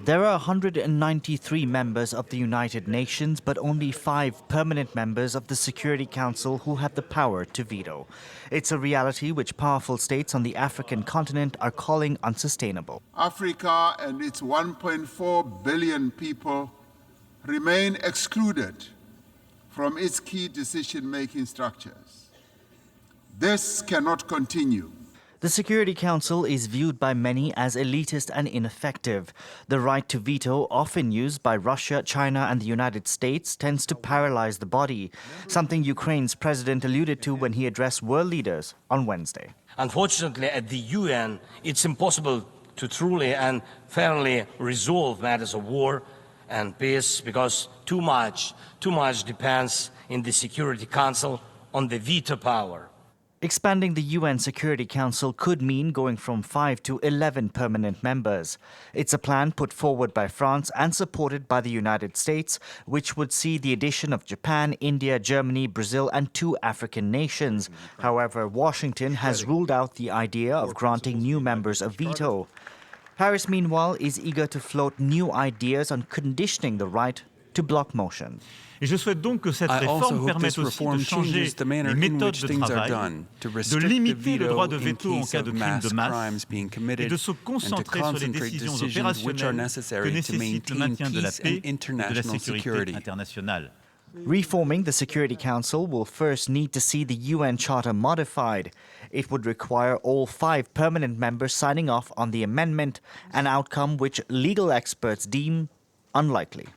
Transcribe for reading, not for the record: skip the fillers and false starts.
There are 193 members of the United Nations, but only 5 permanent members of the Security Council who have the power to veto. It's a reality which powerful states on the African continent are calling unsustainable. Africa and its 1.4 billion people remain excluded from its key decision-making structures. This cannot continue. The Security Council is viewed by many as elitist and ineffective. The right to veto, often used by Russia, China and the United States, tends to paralyze the body, something Ukraine's president alluded to when he addressed world leaders on Wednesday. Unfortunately, at the UN, it's impossible to truly and fairly resolve matters of war and peace because too much depends in the Security Council on the veto power. Expanding the UN Security Council could mean going from 5 to 11 permanent members. It's a plan put forward by France and supported by the United States, which would see the addition of Japan, India, Germany, Brazil and 2 African nations. However, Washington has ruled out the idea of granting new members a veto. Paris, meanwhile, is eager to float new ideas on conditioning the right to block motion. Et je souhaite donc que cette réforme permette aussi de changer les méthodes de travail, de limiter le droit de veto en cas de crimes de masse et de se concentrer sur les décisions opérationnelles que nécessite le maintien de la paix et de la sécurité internationale. Reforming the Security Council will first need to see the UN Charter modified. It would require all 5 permanent members signing off on the amendment, an outcome which legal experts deem unlikely.